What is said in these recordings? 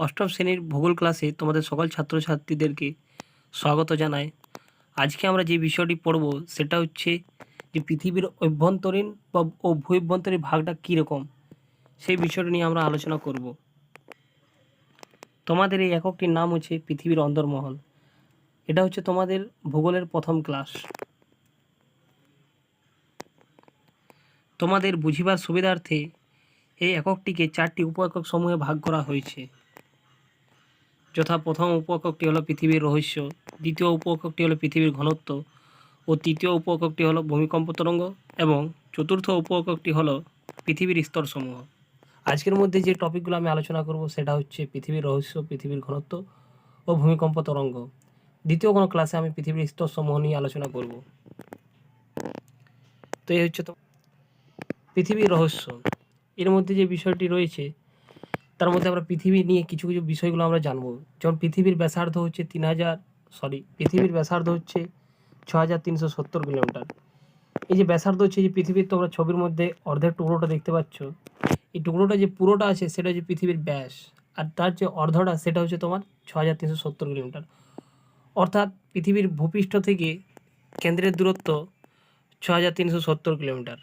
অষ্টম শ্রেণীর ভূগোল ক্লাসে তোমাদের সকল ছাত্রছাত্রীদেরকে স্বাগত জানাই। আজকে আমরা যে বিষয়টি পড়ব সেটা হচ্ছে যে পৃথিবীর অভ্যন্তরীণ ও ভূঅভ্যন্তরীণ ভাগটা কীরকম, সেই বিষয়টি নিয়ে আমরা আলোচনা করব। তোমাদের এই এককটির নাম হচ্ছে পৃথিবীর অন্দরমহল। এটা হচ্ছে তোমাদের ভূগোলের প্রথম ক্লাস। তোমাদের বুঝিবার সুবিধার্থে এই এককটিকে 4টি উপ একক সমূহে ভাগ করা হয়েছে, যথা প্রথম উপ এককটি হলো পৃথিবীর রহস্য, দ্বিতীয় উপ এককটি হলো পৃথিবীর ঘনত্ব ও তৃতীয় উপ এককটি হলো ভূমিকম্প তরঙ্গ এবং চতুর্থ উপ এককটি হলো পৃথিবীর স্তরসমূহ। আজকের মধ্যে যে টপিকগুলো আমি আলোচনা করব সেটা হচ্ছে পৃথিবীর রহস্য, পৃথিবীর ঘনত্ব ও ভূমিকম্প তরঙ্গ। দ্বিতীয় কোনো ক্লাসে আমি পৃথিবীর স্তরসমূহ নিয়ে আলোচনা করব। তো এই হচ্ছে তো পৃথিবীর রহস্য। এর মধ্যে যে বিষয়টি রয়েছে তার মধ্যে আমরা পৃথিবী নিয়ে কিছু কিছু বিষয়গুলো আমরা জানবো। যেমন পৃথিবীর ব্যাসার্ধ হচ্ছে পৃথিবীর ব্যাসার্ধ হচ্ছে 6370 কিলোমিটার। এই যে ব্যাসার্ধ হচ্ছে যে পৃথিবীর, তোমরা ছবির মধ্যে অর্ধেক টুকরোটা দেখতে পাচ্ছ, এই টুকরোটা যে পুরোটা আছে সেটা হচ্ছে পৃথিবীর ব্যাস, আর তার যে অর্ধটা সেটা হচ্ছে তোমার 6370 কিলোমিটার। অর্থাৎ পৃথিবীর ভূপৃষ্ঠ থেকে কেন্দ্রের দূরত্ব 6370 কিলোমিটার।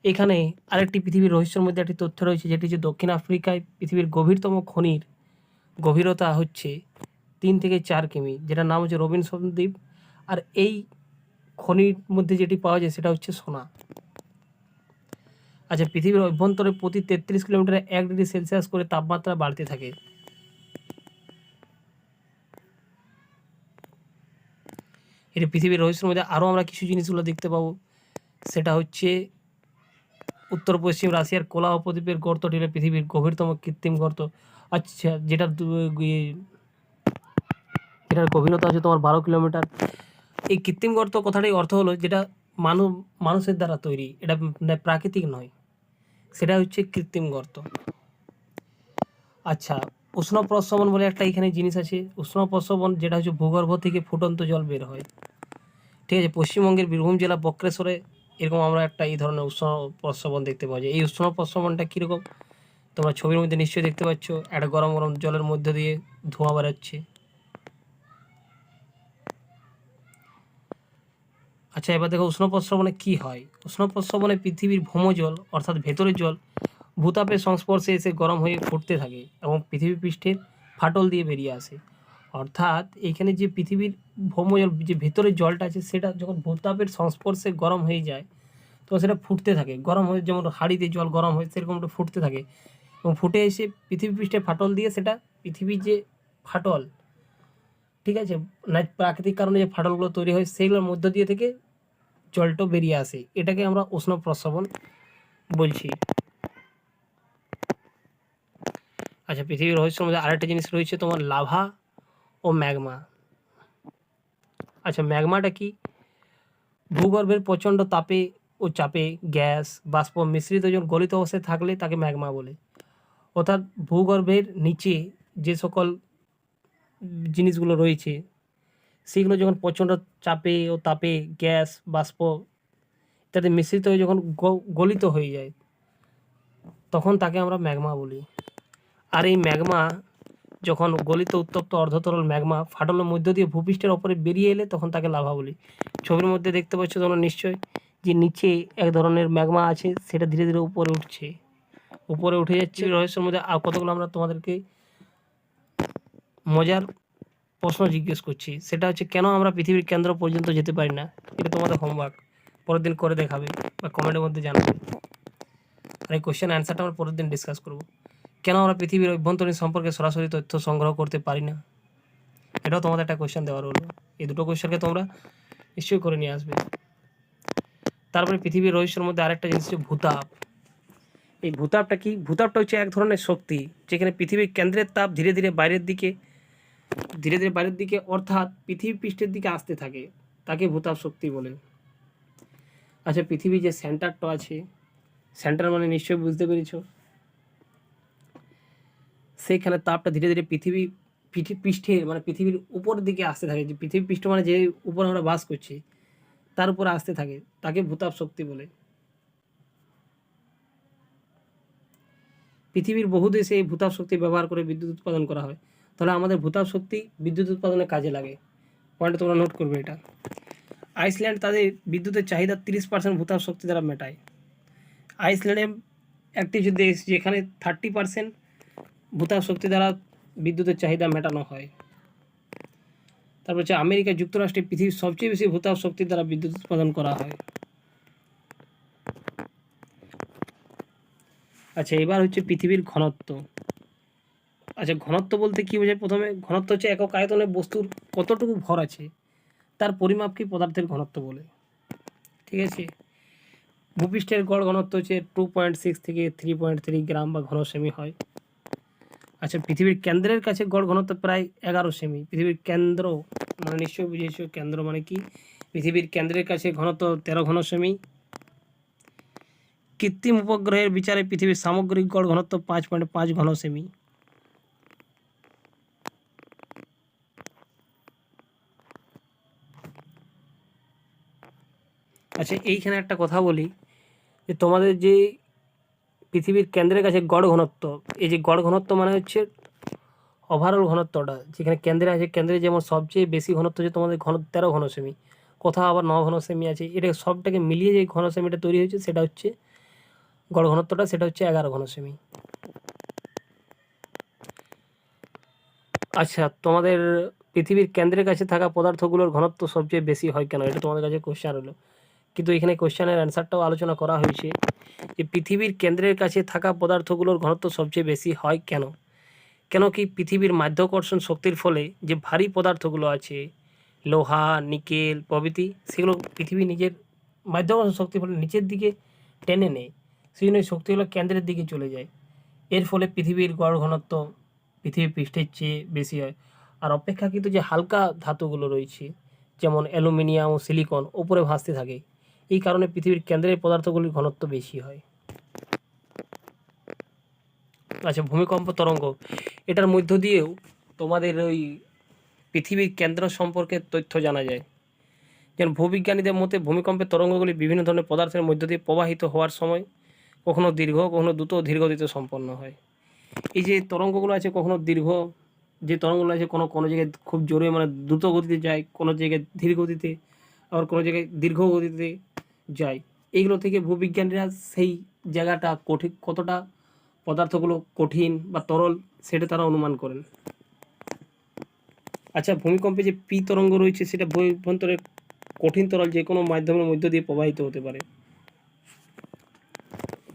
এখানে আরেকটি পৃথিবীর রহস্যের মধ্যে একটি তথ্য রয়েছে, যেটি হচ্ছে দক্ষিণ আফ্রিকায় পৃথিবীর গভীরতম খনির গভীরতা হচ্ছে 3 থেকে 4 কিমি, যেটার নাম হচ্ছে রবিনসন দ্বীপ। আর এই খনির মধ্যে যেটি পাওয়া যায় সেটা হচ্ছে সোনা। আচ্ছা, পৃথিবীর অভ্যন্তরে প্রতি 33 কিলোমিটারে 1 ডিগ্রি সেলসিয়াস করে তাপমাত্রা বাড়তে থাকে। এটি পৃথিবীর রহস্যের মধ্যে আরও আমরা কিছু জিনিসগুলো দেখতে পাবো, সেটা হচ্ছে উত্তর পশ্চিম রাশিয়ার কোলা উপদ্বীপের গর্তটি হলো পৃথিবীর গভীরতম কৃত্রিম গর্ত। আচ্ছা, যেটার গভীরতা হচ্ছে তোমার 12 কিলোমিটার। এই কৃত্রিম গর্ত কথাটির অর্থ হলো যেটা মানুষের দ্বারা তৈরি, এটা প্রাকৃতিক নয়, সেটা হচ্ছে কৃত্রিম গর্ত। আচ্ছা, উষ্ণ প্রস্রবণ বলে একটা এখানে জিনিস আছে। উষ্ণ প্রস্রবণ যেটা হচ্ছে ভূগর্ভ থেকে ফুটন্ত জল বের হয়। ঠিক আছে, পশ্চিমবঙ্গের বীরভূম জেলা বক্রেশ্বরে এরকম আমরা একটা এই ধরনের উষ্ণ প্রস্রবণ দেখতে পাওয়া যায়। এই উষ্ণ প্রস্রবণটা কীরকম তোমরা ছবির মধ্যে নিশ্চয়ই দেখতে পাচ্ছ, একটা গরম গরম জলের মধ্যে দিয়ে ধোঁয়া বেরোচ্ছে। আচ্ছা, এবার দেখো উষ্ণ প্রস্রবণে কী হয়। উষ্ণ প্রস্রবণে পৃথিবীর ভৌমজল অর্থাৎ ভেতরের জল ভূতাপের সংস্পর্শে এসে গরম হয়ে ফুটতে থাকে এবং পৃথিবী পৃষ্ঠের ফাটল দিয়ে বেরিয়ে আসে। অর্থাৎ এইখানে যে পৃথিবীর ভৌমজল, যে ভেতরের জলটা আছে, সেটা যখন ভূতাপের সংস্পর্শে গরম হয়ে যায় তখন সেটা ফুটতে থাকে। গরম হয়ে যেমন হাঁড়িতে জল গরম হয় সেরকম একটু ফুটতে থাকে এবং ফুটে এসে পৃথিবী পৃষ্ঠে ফাটল দিয়ে, সেটা পৃথিবীর যে ফাটল, ঠিক আছে, না প্রাকৃতিক কারণে যে ফাটলগুলো তৈরি হয় সেইগুলোর মধ্য দিয়ে থেকে জলটা বেরিয়ে আসে। এটাকে আমরা উষ্ণ প্রস্রবণ বলছি। আচ্ছা, পৃথিবীর রহস্যের মধ্যে আরেকটা জিনিস রয়েছে তোমার লাভা ও ম্যাগমা। আচ্ছা, ম্যাগমাটা কি? ভূগর্ভের প্রচণ্ড তাপে ও চাপে গ্যাস বাষ্প মিশ্রিত যখন গলিত অবস্থায় থাকলে তাকে ম্যাগমা বলে। অর্থাৎ ভূগর্ভের নিচে যে সকল জিনিসগুলো রয়েছে সেগুলো যখন প্রচণ্ড চাপে ও তাপে গ্যাস বাষ্প ইত্যাদি মিশ্রিত হয়ে যখন গলিত হয়ে যায় তখন তাকে আমরা ম্যাগমা বলি। আর এই ম্যাগমা যখন গলিত উত্তপ্ত অর্ধতরল ম্যাগমা ফাটলের মধ্য দিয়ে ভূপৃষ্ঠের ওপরে বেরিয়ে এলে তখন তাকে লাভা বলি। ছবির মধ্যে দেখতে পাচ্ছ তোমরা নিশ্চয়ই যে নিচে এক ধরনের ম্যাগমা আছে, সেটা ধীরে ধীরে উপরে উঠে যাচ্ছে। রহস্যের মধ্যে আর কতগুলো আমরা তোমাদেরকে মজার প্রশ্ন জিজ্ঞেস করছি, সেটা হচ্ছে কেন আমরা পৃথিবীর কেন্দ্র পর্যন্ত যেতে পারি না। এটা তোমাদের হোমওয়ার্ক, পরের দিন করে দেখাবে বা কমেন্টের মধ্যে জানাবে। আর এই কোশ্চেন অ্যান্সারটা আমরা পরের দিন ডিসকাস করব। কেন আমরা পৃথিবীর অভ্যন্তরীণ সম্পর্কে সরাসরি তথ্য সংগ্রহ করতে পারি না, এটাও তোমাদের একটা কোশ্চেন দেওয়ার হলো। এই দুটো কোশ্চেনকে তোমরা নিশ্চয়ই করে নিয়ে আসবে। তারপরে পৃথিবীর রহস্যের মধ্যে আরেকটা জিনিস হচ্ছে ভূতাপ। এই ভূতাপটা কি? ভূতাপটা হচ্ছে এক ধরনের শক্তি যেখানে পৃথিবীর কেন্দ্রের তাপ ধীরে ধীরে বাইরের দিকে অর্থাৎ পৃথিবী পৃষ্ঠের দিকে আসতে থাকে, তাকে ভূতাপ শক্তি বলে। আচ্ছা, পৃথিবীর যে সেন্টারটা আছে, সেন্টার মানে নিশ্চয়ই বুঝতে পেরেছ, সেইখানে তাপটা ধীরে ধীরে পৃষ্ঠের মানে পৃথিবীর উপরের দিকে আসতে থাকে। যে পৃথিবী পৃষ্ঠ মানে যে উপরে আমরা বাস করছি তার উপরে আসতে থাকে, তাকে ভূতাপ শক্তি বলে। পৃথিবীর বহু দেশে এই ভূতাপ শক্তি ব্যবহার করে বিদ্যুৎ উৎপাদন করা হয়। তাহলে আমাদের ভূতাপ শক্তি বিদ্যুৎ উৎপাদনে কাজে লাগে। পয়েন্টটা তোমরা নোট করবে এটা। আইসল্যান্ড তাদের বিদ্যুতের চাহিদা 30% ভূতাপ শক্তি দ্বারা মেটায়। আইসল্যান্ডে একটি যে দেশ যেখানে 30% ভূতাপ শক্তি দ্বারা বিদ্যুতের চাহিদা মেটানো হয়। তারপর হচ্ছে আমেরিকা যুক্তরাষ্ট্রে পৃথিবীর সবচেয়ে বেশি ভূতাপ শক্তি দ্বারা বিদ্যুৎ উৎপাদন করা হয়। আচ্ছা, এবার হচ্ছে পৃথিবীর ঘনত্ব। আচ্ছা, ঘনত্ব বলতে কী বোঝায়? প্রথমে ঘনত্ব হচ্ছে একক আয়তনে বস্তুর কতটুকু ভর আছে তার পরিমাপকে পদার্থের ঘনত্ব বলে। ঠিক আছে, ভূপৃষ্ঠের গড় ঘনত্ব হচ্ছে 2.6 থেকে 3.3 গ্রাম বা ঘন সেমি হয়। আচ্ছা, পৃথিবীর কেন্দ্রের কাছে গড় ঘনত্ব প্রায় 11 সেমি। পৃথিবীর কেন্দ্র মানে নিশ্চয়ই বুঝেছ কেন্দ্র মানে কি। পৃথিবীর কেন্দ্রের কাছে ঘনত্ব 13 ঘন সেমি। কৃত্রিম উপগ্রহের বিচারে পৃথিবীর সামগ্রিক গড় ঘনত্ব 5.5 ঘন সেমি। আচ্ছা, এইখানে একটা কথা বলি যে তোমাদের যে পৃথিবীর কেন্দ্রের কাছে গড় ঘনত্ব, এই যে গড় ঘনত্ব মানে হচ্ছে ওভারঅল ঘনত্বটা, যেখানে কেন্দ্রে আছে, কেন্দ্রে যেমন সবচেয়ে বেশি ঘনত্ব হচ্ছে তোমাদের 13 ঘন সেমি, কোথাও আবার 9 ঘন সেমি আছে, এটা সবটাকে মিলিয়ে যে ঘন সেমিটা তৈরি হয়েছে সেটা হচ্ছে গড় ঘনত্বটা, সেটা হচ্ছে 11 ঘন সেমি। আচ্ছা, তোমাদের পৃথিবীর কেন্দ্রের কাছে থাকা পদার্থগুলোর ঘনত্ব সবচেয়ে বেশি হয় কেন? এটা তোমাদের কাছে কোশ্চেন হলো, কিন্তু এখানে কোশ্চেনের অ্যান্সারটাও আলোচনা করা হয়েছে যে পৃথিবীর কেন্দ্রের কাছে থাকা পদার্থগুলোর ঘনত্ব সবচেয়ে বেশি হয় কেন? কেন কি পৃথিবীর মাধ্যাকর্ষণ শক্তির ফলে যে ভারী পদার্থগুলো আছে, লোহা, নিকেল প্রভৃতি, সেগুলো পৃথিবী নিজের মাধ্যাকর্ষণ শক্তির ফলে নিচের দিকে টেনে নেয়, সেই জন্য শক্তিগুলো কেন্দ্রের দিকে চলে যায়। এর ফলে পৃথিবীর গড় ঘনত্ব পৃথিবী পৃষ্ঠের চেয়ে বেশি হয়। আর অপেক্ষাকৃত যে হালকা ধাতুগুলো রয়েছে যেমন অ্যালুমিনিয়াম ও সিলিকন ওপরে ভাসতে থাকে, এই কারণে পৃথিবীর কেন্দ্রের পদার্থগুলির ঘনত্ব বেশি হয়। আচ্ছা, ভূমিকম্প তরঙ্গ, এটার মধ্য দিয়েও তোমাদের ওই পৃথিবীর কেন্দ্র সম্পর্কে তথ্য জানা যায়। যেমন ভূবিজ্ঞানীদের মতে ভূমিকম্পের তরঙ্গগুলি বিভিন্ন ধরনের পদার্থের মধ্য দিয়ে প্রবাহিত হওয়ার সময় কখনো দীর্ঘ, কখনো দ্রুত ধীরগতিতে সম্পন্ন হয়। এই যে তরঙ্গগুলো আছে, কখনো দীর্ঘ যে তরঙ্গগুলো আছে কোনো জায়গায় খুব জোরে মানে দ্রুত গতিতে যায়, কোনো জায়গায় ধীর গতিতে, আবার কোনো জায়গায় দীর্ঘ গতিতে যায়। এইগুলো থেকে ভূবিজ্ঞানীরা সেই জায়গাটা কঠিন, কতটা পদার্থগুলো কঠিন বা তরল সেটা তারা অনুমান করেন। আচ্ছা, ভূমিকম্পে যে পি তরঙ্গ রয়েছে সেটা ভূভ্যন্তরের কঠিন তরল যে কোনো মাধ্যমের মধ্য দিয়ে প্রবাহিত হতে পারে।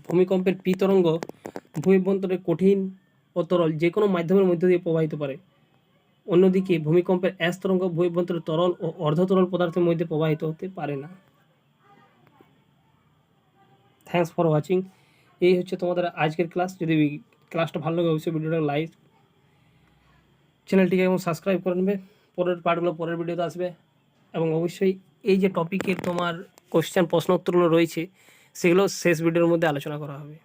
ভূমিকম্পের পি তরঙ্গ ভূভ্যন্তরের কঠিন ও তরল যে কোনো মাধ্যমের মধ্য দিয়ে প্রবাহিত পারে। অন্যদিকে ভূমিকম্পের এস তরঙ্গ ভূভ্যন্তরের তরল ও অর্ধতরল পদার্থের মধ্যে প্রবাহিত হতে পারে না। Thanks for watching. এই হচ্ছে তোমাদের আজকের ক্লাস। যদি ক্লাসটা ভালো লাগে অবশ্যই ভিডিওটা লাইক, চ্যানেলটিকে এবং সাবস্ক্রাইব করে নেবে। পরের পার্টগুলো পরের ভিডিওতে আসবে, এবং অবশ্যই এই যে টপিকের তোমার কোশ্চেন প্রশ্ন উত্তরগুলো রয়েছে সেগুলো শেষ ভিডিওর মধ্যে আলোচনা করা হবে।